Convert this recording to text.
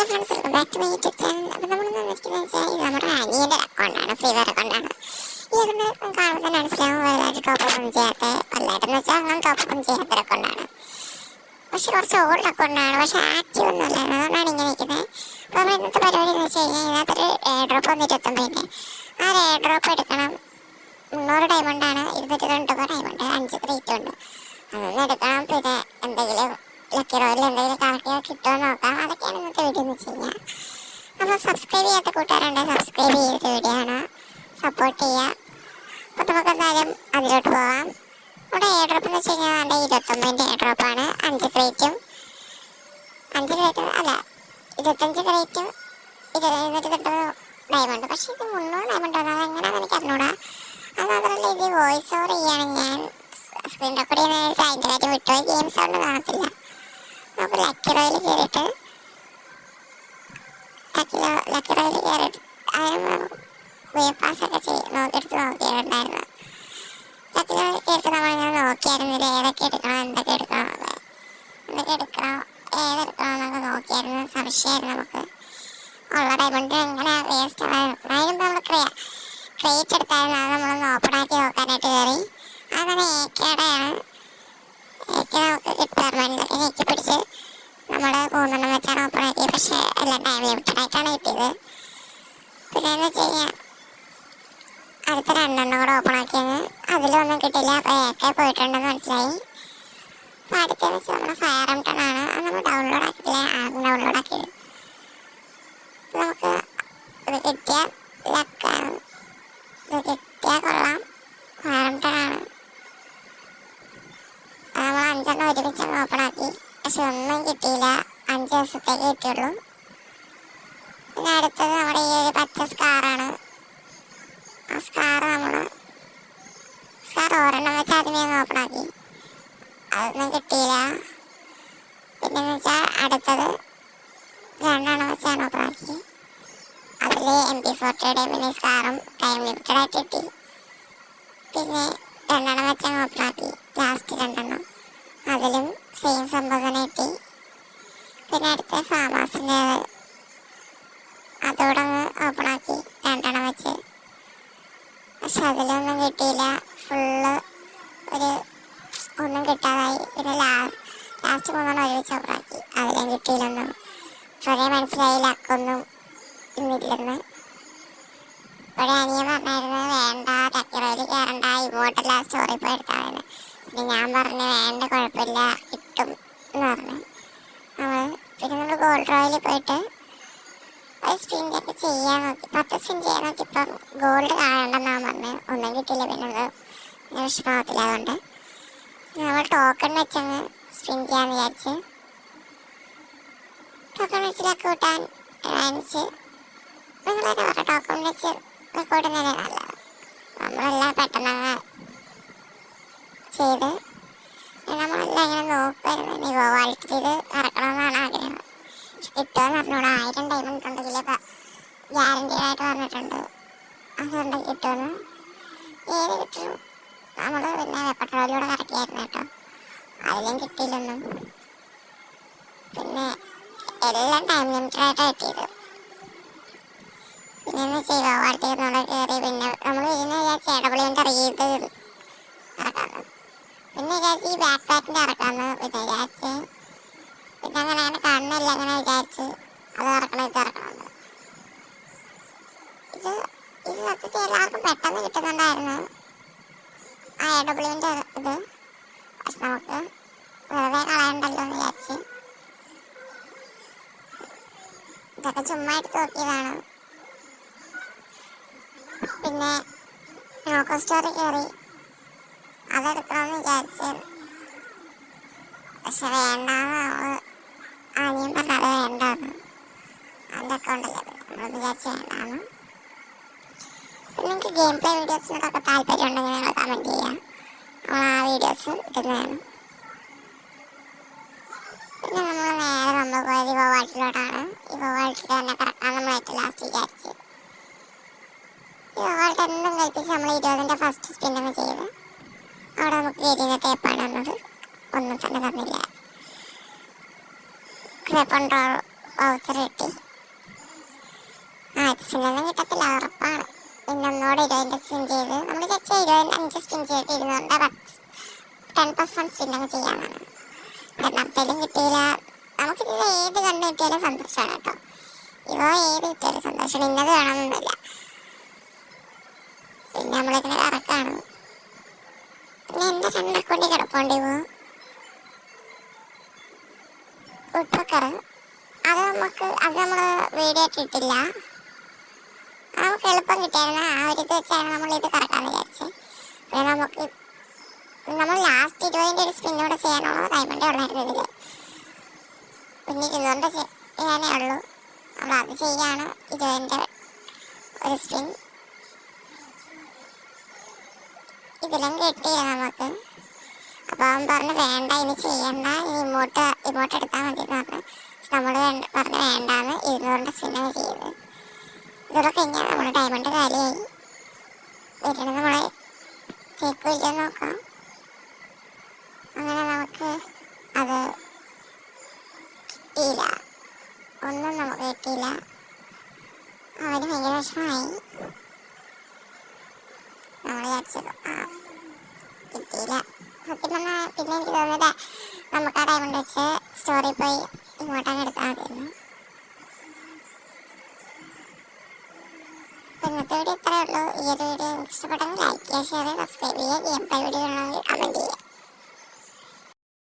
Friends, welcome back to my YouTube channel. അപ്പോൾ നമ്മൾ വന്നിരിക്കുന്നത് വെച്ചാൽ ഇത് നമ്മുടെ അനിയൻ്റെ അക്കൗണ്ടാണ്, ഫ്രീ ഫയർ അക്കൗണ്ടാണ്. ഈ അക്കൗണ്ട് കാണുമ്പോൾ തന്നെ മനസ്സിലാവും വലുതായിട്ട് ടോപ്പൊന്നും ചെയ്യാത്ത, വലുതായിട്ടെന്ന് വെച്ചാൽ അങ്ങനെ ടോപ്പൊന്നും ചെയ്യാത്ത അക്കൗണ്ടാണ്. പക്ഷെ കുറച്ച് ഓൾഡ് അക്കൗണ്ടാണ്, പക്ഷെ ആക്റ്റീവ് ഒന്നുമില്ല. അതുകൊണ്ടാണ് ഇങ്ങനെ ഇരിക്കുന്നത്. അപ്പോൾ നമ്മൾ ഇന്നത്തെ പരിപാടി എന്ന് വെച്ച് കഴിഞ്ഞാൽ ഇതിനകത്തൊരു എയർ ഡ്രോപ്പ് വന്നിട്ട് എത്തുമ്പോഴേ ആ ഒരു എയർ ഡ്രോപ്പ് എടുക്കണം. 300 ഡയമണ്ടാണ്, 299 ഡയമണ്ട്, 5 ക്രീറ്റ് ഉണ്ട്. അതൊന്നും എടുക്കണം. പിന്നെ എന്തെങ്കിലും ലക്കി റോയിൽ എന്തെങ്കിലും കളക്ട് കിട്ടുമോ നോക്കാം. അതൊക്കെയാണ് ഇന്നത്തെ വീഡിയോ എന്ന് വെച്ച് കഴിഞ്ഞാൽ. അപ്പോൾ സബ്സ്ക്രൈബ് ചെയ്യാത്ത കൂട്ടുകാരുണ്ട്, സബ്സ്ക്രൈബ് ചെയ്തിട്ട് വീഡിയോ ആണ് സപ്പോർട്ട് ചെയ്യുക. അപ്പോൾ നമുക്ക് എന്തായാലും അതിലോട്ട് പോകാം. ഇവിടെ എയർ ഡ്രോപ്പ് എന്ന് വെച്ച് കഴിഞ്ഞാൽ നല്ല 29 എയർ ഡ്രോപ്പാണ്. 5 ക്രീറ്റും 25 ക്രീറ്റും 290 ഡയമണ്ട്. പക്ഷേ ഇത് 300 ഡയമണ്ട് വന്നത് എങ്ങനെയാണെന്ന് എനിക്ക് അറിഞ്ഞൂടാ. അത് മാത്രമല്ല ഇത് വോയിസ് ഓവർ ചെയ്യാണ് ഞാൻ സ്ക്രീൻ റെക്കോർഡ് ചെയ്യുന്ന അതിൻ്റെ കാര്യം വിട്ടുപോയി. ഗെയിം സൗണ്ട് കാണത്തില്ല. നമുക്ക് ലക്കി റോയിൽ കയറിയിട്ട് പാസ്സൊക്കെ നോക്കിയിട്ടുണ്ടായിരുന്നു. ലക്കി റോയിൽ കയറിയിട്ട് നമ്മളിങ്ങനെ നോക്കിയായിരുന്നില്ല ഏതൊക്കെ എടുക്കണം, എന്തൊക്കെ എടുക്കണം, ഏതെടുക്കണമെന്നൊക്കെ നോക്കിയായിരുന്നു. സംശയമായിരുന്നു നമുക്ക്. ഉള്ള ഡയമണ്ട് എങ്ങനെ വേസ്റ്റ് ആയിരുന്നു. അതിന് നമ്മൾ ക്രിയേറ്റ് എടുത്തായിരുന്നു. അത് നമ്മളൊന്ന് ഓപ്പൺ ആക്കി നോക്കാനായിട്ട് കയറി. അങ്ങനെ ഏക്കയുടെയാണ്. ഏക്ക നമുക്ക് കിട്ടുമായിരുന്നില്ല. ഏക്ക പിടിച്ച് നമ്മൾ 3 വെച്ചാണ് ഓപ്പൺ ആക്കിയത്. പക്ഷേ എല്ലാം ടൈം ലിമിറ്റഡ് ആയിട്ടാണ് കിട്ടിയത്. പിന്നെ എന്ന് വെച്ച് കഴിഞ്ഞാൽ അടുത്ത 2 കൂടെ ഓപ്പൺ ആക്കിയത് അതിലൊന്നും കിട്ടില്ല. അപ്പോൾ ഏക്ക പോയിട്ടുണ്ടെന്ന് മനസ്സിലായി. അപ്പോൾ അടുത്തെന്ന് വെച്ചാൽ നമ്മുടെ ഫയർ എംടൺ ആണ്. അത് നമ്മൾ ഡൗൺലോഡ് ആക്കിയിട്ടില്ല, ഡൗൺലോഡ് ആക്കി. നമുക്ക് ഇത് കിട്ടിയാൽ ലക്കാണ്. ഇത് കിട്ടിയാൽ കൊള്ളാം. ഫയർ എംടൺ ആണ്. നമ്മൾ 5 ഒരുമിച്ച് ഓപ്പൺ ആക്കി. പക്ഷെ ഒന്നും കിട്ടിയില്ല. 5 ദിവസത്തേക്ക് കിട്ടിയുള്ളൂ. പിന്നെ അടുത്തത് നമ്മുടെ ഈ ഒരു പച്ച സ്കാറാണ്. ആ സ്കാർ ഒരെണ്ണം വെച്ച് ആദ്യമേ ഓപ്പൺ ആക്കി. അതൊന്നും കിട്ടിയില്ല. പിന്നെന്ന് വെച്ചാൽ അടുത്തത് 2 വെച്ചാണ് ഓപ്പൺ ആക്കി. അതിൽ MP40 മിനി സ്കാറും ടൈം ലിമിറ്റഡ് ആയിട്ട് കിട്ടി. പിന്നെ 2 വെച്ചാൽ ഓപ്പൺ ആക്കി. ലാസ്റ്റ് 2 അതിലും സെയിം സംഭവം തന്നെ കിട്ടി. പിന്നെ അടുത്ത ഫാമാസിൻ്റെ അതോടെ ഓപ്പൺ ആക്കി 2 വെച്ച്. പക്ഷെ അതിലൊന്നും കിട്ടിയില്ല. ഫുള്ള് ഒന്നും കിട്ടാതായി. പിന്നെ ലാസ്റ്റ് 3 ഒരുമിച്ച് ഓപ്പൺ ആക്കി. അതിലും കിട്ടിയില്ലൊന്നും. കുറേ മനസ്സിലായി ലക്കൊന്നും ഇന്നില്ലെന്ന്. ഇവിടെ അനിയൻ പറഞ്ഞായിരുന്നു വേണ്ട ലക്കി റോയിൽ കയറണ്ട, ഇമോട്ടല്ല സ്റ്റോറി പോയി എടുത്താൽ. പിന്നെ ഞാൻ പറഞ്ഞു വേണ്ട, കുഴപ്പമില്ല, കിട്ടും എന്ന് പറഞ്ഞു. പിന്നെ നമ്മൾ ഗോൾഡ് റോയിൽ പോയിട്ട് സ്പിന്നൊക്കെ ചെയ്യാൻ നോക്കി. 10 സ്പിൻ ചെയ്യാൻ നോക്കിയപ്പം ഗോൾഡ് കാണണ്ടെന്നാണ് പറഞ്ഞത്. ഒന്നും കിട്ടിയില്ല. പിന്നെ അത് വിഷമാവത്തില്ല. അതുകൊണ്ട് നമ്മൾ ടോക്കൺ വെച്ചങ്ങ് സ്പിൻ ചെയ്യാന്ന് വിചാരിച്ച് ടോക്കൺ വെച്ച് ലക്ക് കൂട്ടാൻ വാങ്ങിച്ച്. നിങ്ങൾ തന്നെ പറഞ്ഞു ടോക്കൺ വെച്ച് കൂട്ടുന്നതന്നെ നല്ലത്. നമ്മളെല്ലാം പെട്ടെന്ന് ചെയ്ത് നമ്മളെല്ലാം ഇങ്ങനെ നോക്കുമായിരുന്നു. നിവോ വാൾട്ടിൽ ഇത് ഇറക്കണമെന്നാണ് ആഗ്രഹം. കിട്ടുമെന്ന് പറഞ്ഞൂടാ. 1000 ഡയമണ്ട് ഉണ്ടെങ്കിൽ ഗ്യാരണ്ടീഡായിട്ട് പറഞ്ഞിട്ടുണ്ട്. അതുകൊണ്ട് കിട്ടുമെന്ന്. ഏത് കിട്ടും. നമ്മൾ പിന്നെ പെട്രോളിലൂടെ കറക്കിയായിരുന്നു കേട്ടോ. അതിലും കിട്ടിയില്ലൊന്നും. പിന്നെ എല്ലാം ടൈം ലിമിറ്റഡായിട്ടാണ് കിട്ടിയത്. പിന്നെ ചെയ്തോ വാൾട്ടിൽ നമ്മൾ കയറി. പിന്നെ നമ്മൾ ഇതിനെ വിചാരിച്ച് AWൻ്റെ റീത് ഇറക്കാമെന്ന്. പിന്നെ വിചാരിച്ച് ഈ ബാക്ക് പാക്കിൻ്റെ ഇറക്കാമെന്ന് പിന്നെ വിചാരിച്ച്. പിന്നെ അങ്ങനെ കാണുന്നില്ല. അങ്ങനെ വിചാരിച്ച് അത് ഇറക്കണം, ഇത് ഇറക്കണമെന്ന്. ഇത് സത്യത്തിൽ എല്ലാവർക്കും പെട്ടെന്ന് കിട്ടുന്നുണ്ടായിരുന്നു ആ AWൻ്റെ ഇത്. പക്ഷെ നമുക്ക് വെറുതെ കളയണ്ടല്ലോ എന്ന് വിചാരിച്ച് ഇതൊക്കെ ചുമ്മാ എടുത്ത് നോക്കിയതാണ്. പിന്നെ നോക്കോ സ്റ്റോറി കയറി അതെടുക്കണമെന്ന് വിചാരിച്ച്. പക്ഷെ വേണ്ടാന്ന് ആദ്യം പറഞ്ഞത് വേണ്ടാന്ന്. അതിൻ്റെ അക്കൗണ്ടല്ലേ നമ്മൾ വിചാരിച്ച് വേണ്ടാന്ന്. പിന്നെ നിങ്ങൾക്ക് ഗെയിം പ്ലേ വീഡിയോസിനൊക്കെ താല്പര്യം ഉണ്ടെങ്കിൽ നിങ്ങൾ കമൻറ്റ് ചെയ്യുക. നമ്മൾ ആ വീഡിയോസ് ഇടുന്നതാണ്. പിന്നെ നമ്മൾ പോയത് ഇവോ വാൾട്ടിലോട്ടാണ്. ഇവോ വാൾട്ടിൽ തന്നെ കറക്കാൻ നമ്മൾ ഏറ്റവും ലാസ്റ്റ് വിചാരിച്ച്. ഇവോ വാൾട്ട് എന്തും കൽപ്പിച്ച് നമ്മൾ 20ൻ്റെ ഫസ്റ്റ് സ്പിന്നൊക്കെ ചെയ്ത് അവിടെ നമുക്ക് ഗെയിമിൻ്റെ ടേപ്പാണ് തന്നത്. ഒന്നും തന്നെ തന്നില്ല. ക്രിപ്പ് കൺട്രോൾ വൗച്ചർ കിട്ടി. സ്പിന്നൊന്നും കിട്ടത്തില്ല, ഉറപ്പാണ്. പിന്നെ ഒന്നോടെ 20 സ്പിൻ ചെയ്ത് നമ്മൾ ജസ്റ്റ് 25 സ്പിൻ ചെയ്തിട്ട് 10+1 സ്പിന്നൊക്കെ ചെയ്യാനാണ്. രണ്ടാമത്തേലും കിട്ടിയില്ല. നമുക്കിത് ഏത് കണ്ടു കിട്ടിയാലും സന്തോഷമാണ് കേട്ടോ. ഏത് കിട്ടിയാലും സന്തോഷമാണ്, ഇന്നത് വേണമെന്നൊന്നുമില്ല. പിന്നെ നമ്മളിങ്ങനെ കറക്കാണ്. പിന്നെ എൻ്റെ 2 അക്കൗണ്ടിൽ കിടപ്പുണ്ട് ഉൾപ്പക്കറ്. അത് നമ്മൾ വീഡിയോ ഇട്ടിട്ടില്ല. നമുക്ക് എളുപ്പം കിട്ടിയായിരുന്നു. ആ ഒരു ഇത് വെച്ചാണ് നമ്മളിത് കറക്കാമെന്ന് വിചാരിച്ചത്. പിന്നെ നമ്മൾ ലാസ്റ്റ് 20 ഒരു സ്പിന്നോടെ ചെയ്യാനുള്ള ഡയമണ്ടേ ഉള്ളായിരുന്നു ഇതിൽ. പിന്നെ 200 ചെയ്യാനേ ഉള്ളൂ. നമ്മൾ അത് ചെയ്യാണ് 20 ഒരു സ്പിൻ. ഇതിലും കിട്ടിയില്ല നമുക്ക്. അപ്പോൾ അവൻ പറഞ്ഞു വേണ്ട, ഇനി ചെയ്യണ്ട, ഇമോട്ട് എടുത്താൽ മതി എന്ന് പറഞ്ഞു. നമ്മൾ പറഞ്ഞു വേണ്ടാന്ന് 200 സ്പിന്നാണ് ചെയ്തത്. ഇതോടെ കഴിഞ്ഞാൽ നമ്മുടെ ഡയമണ്ട് കാലിയായി. വരുന്നത് നമ്മളെ കേൾക്കില്ല നോക്കാം. അങ്ങനെ നമുക്ക് അത് കിട്ടിയില്ല, ഒന്നും നമുക്ക് കിട്ടിയില്ല. അവന് ഭയങ്കര വിഷമമായി. നമ്മൾ വിചാരിച്ചത് കിട്ടിയില്ല. സത്യം പറഞ്ഞാൽ പിന്നെ എനിക്ക് തോന്നുന്നില്ല നമുക്ക് ആ ഡയമണ്ട് വെച്ച് സ്റ്റോറിൽ പോയി ഇങ്ങോട്ടാണ് എടുത്താൽ മതിയെന്ന്. ഇന്നത്തെ വീഡിയോ ഇത്രയേ ഉള്ളൂ. ഈ ഒരു വീഡിയോ ഇഷ്ടപ്പെട്ടെങ്കിൽ ലൈക്ക് ചെയ്യുക, ഷെയർ ചെയ്യുക, സബ്സ്ക്രൈബ് ചെയ്യുക. ഗെയിം പ്ലേ വീഡിയോ ആണെങ്കിൽ കമൻറ്റ് ചെയ്യുക.